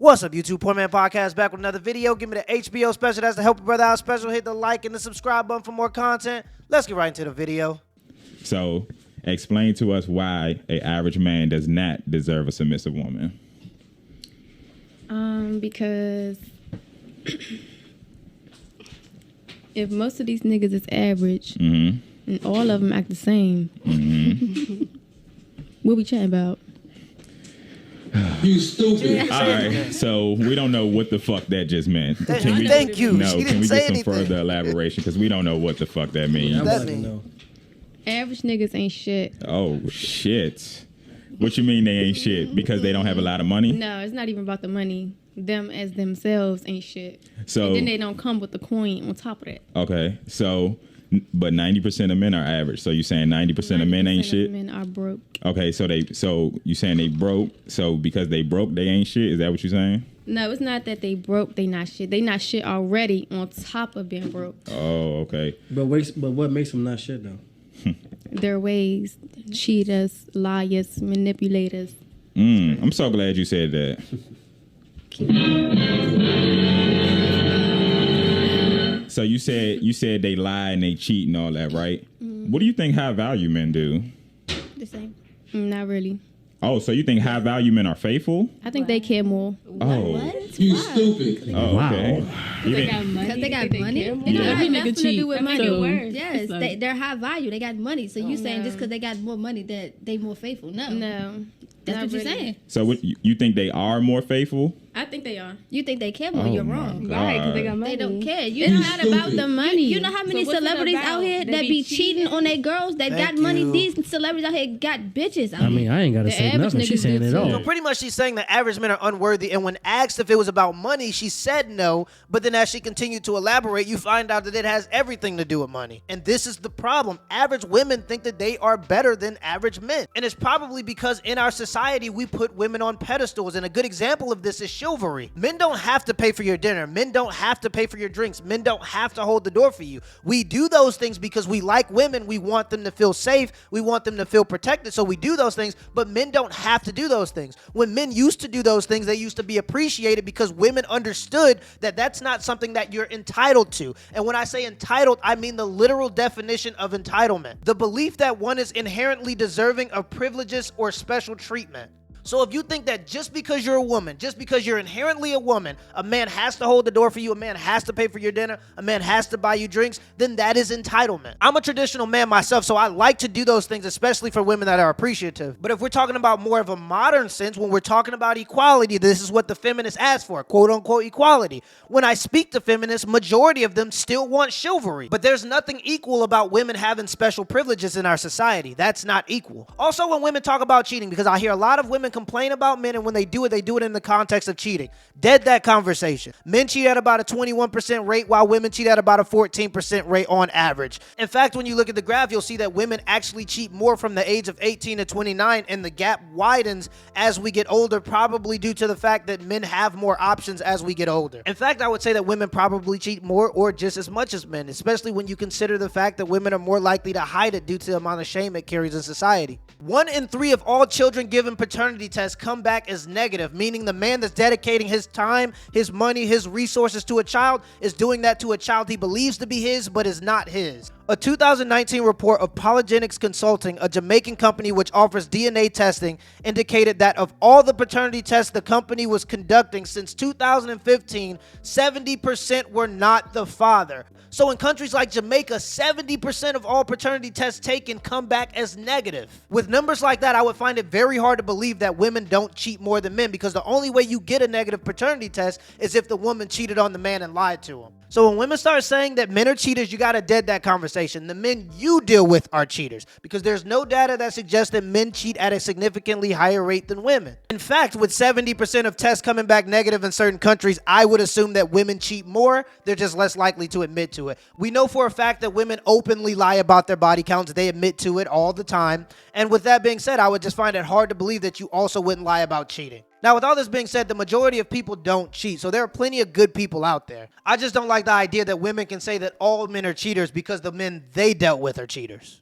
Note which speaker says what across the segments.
Speaker 1: What's up, YouTube? Poor Man Podcast back with another video. Give me the HBO special. That's the Help a Brother Out special. Hit the like and the subscribe button for more content. Let's get right into the video.
Speaker 2: So, explain to us why an average man does not deserve a submissive woman.
Speaker 3: Because if most of these niggas is average and all of them act the same, what we chatting about?
Speaker 4: You stupid.
Speaker 2: All right, so we don't know what the fuck that just meant.
Speaker 1: Thank you.
Speaker 2: No,
Speaker 1: She
Speaker 2: can
Speaker 1: didn't
Speaker 2: we
Speaker 1: say
Speaker 2: get some
Speaker 1: anything.
Speaker 2: further elaboration? Because we don't know what the fuck that means.
Speaker 1: What does that mean?
Speaker 3: Average niggas ain't shit.
Speaker 2: Oh, shit. What you mean they ain't shit? Because they don't have a lot of money?
Speaker 3: No, it's not even about the money. Them as themselves ain't shit.
Speaker 2: So,
Speaker 3: and then they don't come with the coin on top of that.
Speaker 2: okay, so, but 90% of men are average. So you saying 90% of men ain't
Speaker 3: 90%
Speaker 2: shit?
Speaker 3: of men are broke.
Speaker 2: Okay, so you saying they broke? So because they broke, they ain't shit? Is that what you're saying?
Speaker 3: No, it's not that they broke, they not shit. They not shit already on top of being broke.
Speaker 2: Oh, okay.
Speaker 5: But what makes them not shit though?
Speaker 3: Their ways, cheaters, liars, manipulators.
Speaker 2: I'm so glad you said that. So you said they lie and they cheat and all that, right? What do you think high value men do?
Speaker 3: The same. Not really.
Speaker 2: Oh, so you think high value men are faithful?
Speaker 3: I think they care more.
Speaker 2: Oh,
Speaker 4: You stupid.
Speaker 2: oh, okay. You
Speaker 6: They
Speaker 2: think-
Speaker 6: got money.
Speaker 7: Because they got money.
Speaker 6: care more.
Speaker 7: It don't
Speaker 6: Every
Speaker 7: have
Speaker 6: nigga
Speaker 7: nothing to
Speaker 6: cheat.
Speaker 7: do with
Speaker 6: That make
Speaker 7: money.
Speaker 6: it worse.
Speaker 7: Yes,
Speaker 6: It's like-
Speaker 7: they're high value. They got money. So you saying
Speaker 3: no.
Speaker 7: just because they got more money that they more faithful? No.
Speaker 3: No.
Speaker 7: That's
Speaker 3: not
Speaker 7: what you're
Speaker 3: really.
Speaker 7: saying.
Speaker 2: So what, you think they are more faithful?
Speaker 3: I think they are.
Speaker 7: You think they care more?
Speaker 2: Oh
Speaker 7: You're
Speaker 2: my
Speaker 7: wrong.
Speaker 2: God.
Speaker 6: Right, because they got money.
Speaker 7: They don't care.
Speaker 3: It's
Speaker 7: You
Speaker 3: not about the money.
Speaker 7: You know how many
Speaker 6: So what's it
Speaker 7: celebrities
Speaker 6: about?
Speaker 7: out here
Speaker 6: They
Speaker 7: that
Speaker 6: be
Speaker 7: be cheating on their girls that
Speaker 1: Thank
Speaker 7: got money?
Speaker 1: you.
Speaker 7: These celebrities out here got bitches out
Speaker 5: I mean, I ain't gotta
Speaker 3: The
Speaker 5: say
Speaker 3: average
Speaker 5: nothing.
Speaker 3: niggas
Speaker 5: She's saying
Speaker 3: do
Speaker 5: it
Speaker 3: too.
Speaker 5: all.
Speaker 1: So pretty much she's saying that average men are unworthy, and when asked if it was about money, she said no, but then as she continued to elaborate, you find out that it has everything to do with money. And this is the problem. Average women think that they are better than average men. And it's probably because in our society, we put women on pedestals, and a good example of this is chivalry. Men don't have to pay for your dinner. Men don't have to pay for your drinks. Men don't have to hold the door for you. We do those things because we like women. We want them to feel safe. We want them to feel protected. So we do those things, but men don't have to do those things. When men used to do those things, they used to be appreciated because women understood that that's not something that you're entitled to. And when I say entitled, I mean the literal definition of entitlement. The belief that one is inherently deserving of privileges or special treatment. So if you think that just because you're a woman, just because you're inherently a woman, a man has to hold the door for you, a man has to pay for your dinner, a man has to buy you drinks, then that is entitlement. I'm a traditional man myself, so I like to do those things, especially for women that are appreciative. But if we're talking about more of a modern sense, when we're talking about equality, this is what the feminists ask for, quote unquote equality. When I speak to feminists, majority of them still want chivalry. But there's nothing equal about women having special privileges in our society. That's not equal. Also, when women talk about cheating, because I hear a lot of women complain about men, and when they do it in the context of cheating. Dead that conversation. Men cheat at about a 21% rate, while women cheat at about a 14% rate on average. In fact, when you look at the graph, you'll see that women actually cheat more from the age of 18 to 29, and the gap widens as we get older, probably due to the fact that men have more options as we get older. In fact, I would say that women probably cheat more or just as much as men, especially when you consider the fact that women are more likely to hide it due to the amount of shame it carries in society. 1 in 3 of all children given paternity tests come back as negative, meaning the man that's dedicating his time, his money, his resources to a child is doing that to a child he believes to be his but is not his. A 2019 report of Polygenics Consulting, a Jamaican company which offers DNA testing, indicated that of all the paternity tests the company was conducting since 2015, 70% were not the father. So in countries like Jamaica, 70% of all paternity tests taken come back as negative. With numbers like that, I would find it very hard to believe that women don't cheat more than men, because the only way you get a negative paternity test is if the woman cheated on the man and lied to him. So when women start saying that men are cheaters, you gotta dead that conversation. The men you deal with are cheaters, because there's no data that suggests that men cheat at a significantly higher rate than women. In fact, with 70% of tests coming back negative in certain countries, I would assume that women cheat more. They're just less likely to admit to it. We know for a fact that women openly lie about their body counts. They admit to it all the time. And with that being said, I would just find it hard to believe that you also wouldn't lie about cheating. Now, with all this being said, the majority of people don't cheat, so there are plenty of good people out there. I just don't like the idea that women can say that all men are cheaters because the men they dealt with are cheaters.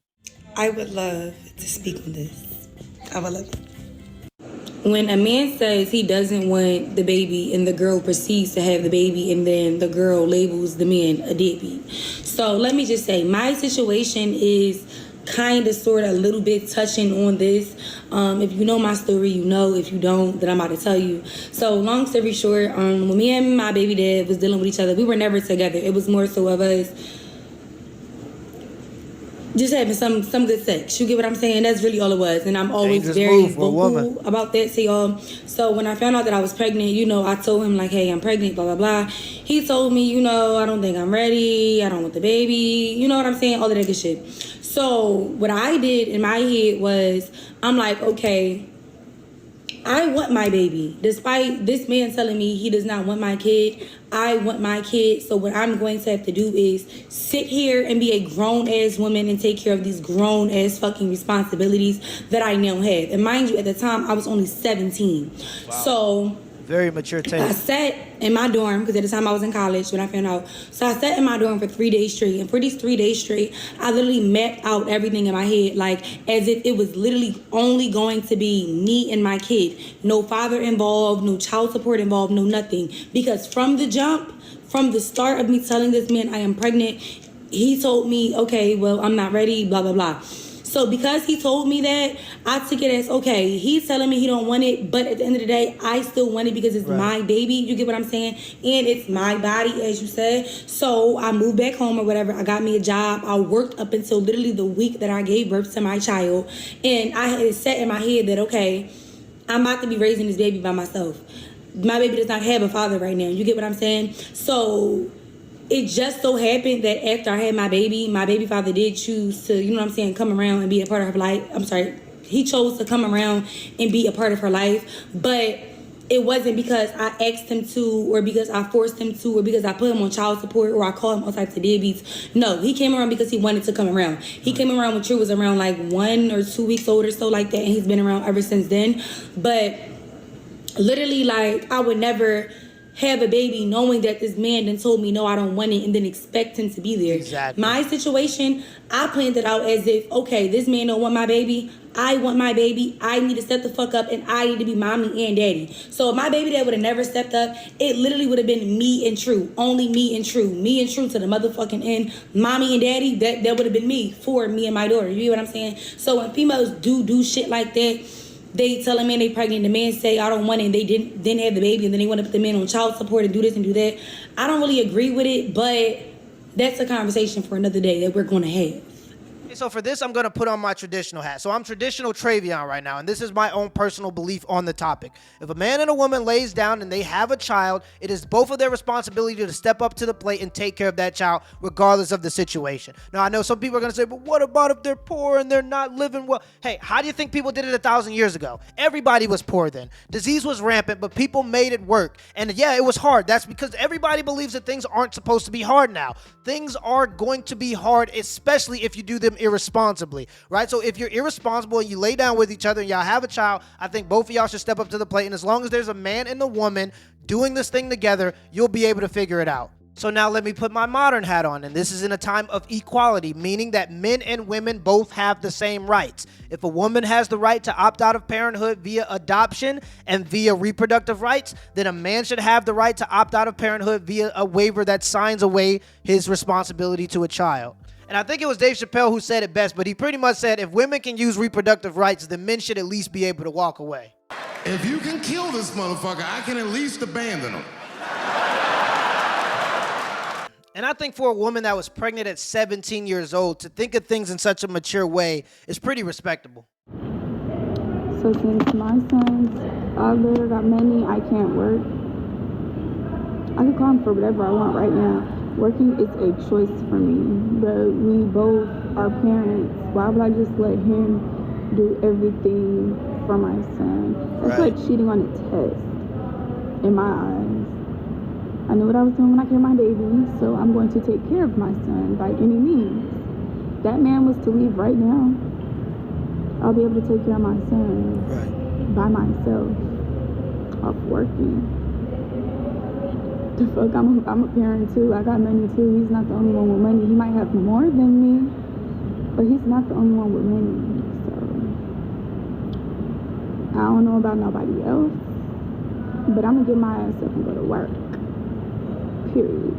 Speaker 8: I would love to speak on this. I would love it.
Speaker 6: when a man says he doesn't want the baby and the girl proceeds to have the baby and then the girl labels the man a deadbeat. So let me just say, my situation is kind of sort of a little bit touching on this. If you know my story, you know. If you don't, then I'm about to tell you. So long story short, when me and my baby dad was dealing with each other, we were never together. It was more so of us just having some good sex. You get what I'm saying? That's really all it was. And I'm always very vocal about that to y'all. So when I found out that I was pregnant, you know, I told him like, hey, I'm pregnant, blah, blah, blah. He told me, you know, I don't think I'm ready. I don't want the baby. You know what I'm saying? All of that good shit. So what I did in my head was, I'm like, okay, I want my baby. Despite this man telling me he does not want my kid, I want my kid. So what I'm going to have to do is sit here and be a grown-ass woman and take care of these grown-ass fucking responsibilities that I now have. And mind you, at the time, I was only 17. Wow. So
Speaker 1: very mature taste.
Speaker 6: I sat in my dorm, because at the time I was in college when I found out. So I sat in my dorm for 3 days straight. And for these 3 days straight, I literally mapped out everything in my head, like as if it was literally only going to be me and my kid. No father involved, no child support involved, no nothing. Because from the jump, from the start of me telling this man I am pregnant, he told me, okay, well, I'm not ready, blah, blah, blah. So because he told me that, I took it as, okay, he's telling me he don't want it, but at the end of the day, I still want it because it's my baby. You get what I'm saying? And it's my body, as you said. So I moved back home or whatever. I got me a job. I worked up until literally the week that I gave birth to my child. And I had it set in my head that, okay, I'm about to be raising this baby by myself. My baby does not have a father right now. You get what I'm saying? So it just so happened that after I had my baby father did choose to, you know what I'm saying, come around and be a part of her life. I'm sorry. He chose to come around and be a part of her life. But it wasn't because I asked him to, or because I forced him to, or because I put him on child support, or I called him all types of deadbeats. No, he came around because he wanted to come around. He came around when True was around like 1 or 2 weeks old or so like that. And he's been around ever since then. But literally, like, I would never have a baby knowing that this man then told me no, I don't want it, and then expect him to be there.
Speaker 1: Exactly.
Speaker 6: My situation, I planned it out as if, okay, this man don't want my baby, I want my baby, I need to step the fuck up, and I need to be mommy and daddy. So if my baby dad would have never stepped up, it literally would have been me and True. Only me and True. Me and True to the motherfucking end. Mommy and daddy, that would have been me for me and my daughter. You get what I'm saying? So when females do shit like that, they tell a man they pregnant, the man say, I don't want it, and they didn't have the baby, and then they want to put the man on child support and do this and do that. I don't really agree with it, but that's a conversation for another day that we're going to have.
Speaker 1: So for this, I'm going to put on my traditional hat. So I'm traditional Travion right now, and this is my own personal belief on the topic. If a man and a woman lays down and they have a child, it is both of their responsibility to step up to the plate and take care of that child, regardless of the situation. Now, I know some people are going to say, but what about if they're poor and they're not living well? Hey, how do you think people did it 1,000 years ago? Everybody was poor then. Disease was rampant, but people made it work. And yeah, it was hard. That's because everybody believes that things aren't supposed to be hard now. Things are going to be hard, especially if you do them irresponsibly, right? So if you're irresponsible and you lay down with each other and y'all have a child, I think both of y'all should step up to the plate. And as long as there's a man and a woman doing this thing together, you'll be able to figure it out. So now let me put my modern hat on, and this is in a time of equality, meaning that men and women both have the same rights. If a woman has the right to opt out of parenthood via adoption and via reproductive rights, then a man should have the right to opt out of parenthood via a waiver that signs away his responsibility to a child. And I think it was Dave Chappelle who said it best, but he pretty much said, if women can use reproductive rights, then men should at least be able to walk away.
Speaker 8: If you can kill this motherfucker, I can at least abandon him.
Speaker 1: And I think for a woman that was pregnant at 17 years old, to think of things in such a mature way is pretty respectable.
Speaker 9: So since my son's father got money, I can't work. I can call him for whatever I want right now. Working is a choice for me, but we both are parents. Why would I just let him do everything for my son? That's like cheating on a test, in my eyes. I knew what I was doing when I carried my baby, so I'm going to take care of my son by any means. That man was to leave right now, I'll be able to take care of my son by myself, off working. The fuck, I'm a parent too. I got money too. He's not the only one with money. He might have more than me, but he's not the only one with money. So I don't know about nobody else, but I'm gonna get my ass up and go to work. Period.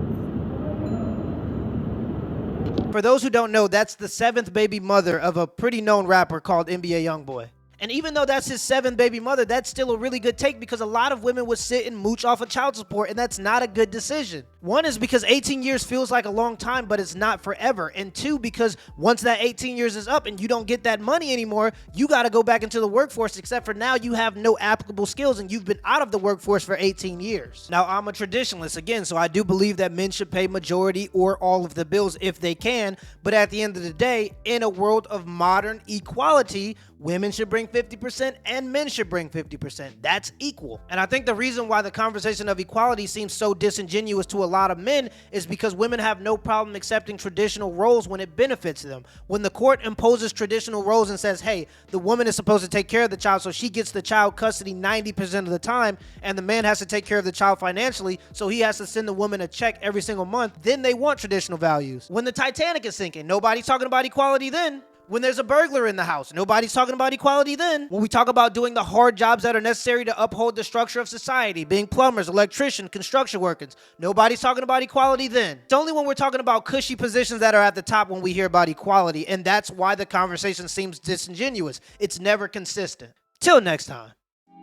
Speaker 1: For those who don't know, that's the 7th baby mother of a pretty known rapper called NBA Youngboy. And even though that's his 7th baby mother, that's still a really good take because a lot of women would sit and mooch off of child support, and that's not a good decision. One is because 18 years feels like a long time, but it's not forever. And two, because once that 18 years is up and you don't get that money anymore, you got to go back into the workforce, except for now you have no applicable skills and you've been out of the workforce for 18 years. Now, I'm a traditionalist again, so I do believe that men should pay majority or all of the bills if they can. But at the end of the day, in a world of modern equality, women should bring 50% and men should bring 50%. That's equal. And I think the reason why the conversation of equality seems so disingenuous to a lot of men is because women have no problem accepting traditional roles when it benefits them. When the court imposes traditional roles and says, hey, the woman is supposed to take care of the child, so she gets the child custody 90% of the time, and the man has to take care of the child financially, so he has to send the woman a check every single month, then they want traditional values. When the Titanic is sinking, nobody's talking about equality then. When there's a burglar in the house, nobody's talking about equality then. When we talk about doing the hard jobs that are necessary to uphold the structure of society, being plumbers, electricians, construction workers, nobody's talking about equality then. It's only when we're talking about cushy positions that are at the top when we hear about equality, and that's why the conversation seems disingenuous. It's never consistent. Till next time.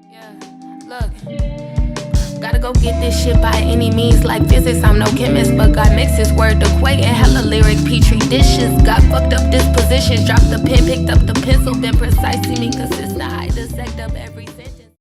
Speaker 10: Yeah, look. Gotta go get this shit by any means. Like physics, I'm no chemist, but God mixes word equating hella lyric petri dishes. Got fucked up dispositions, dropped the pen, picked up the pencil, been precise, seeming consistent. I dissect up every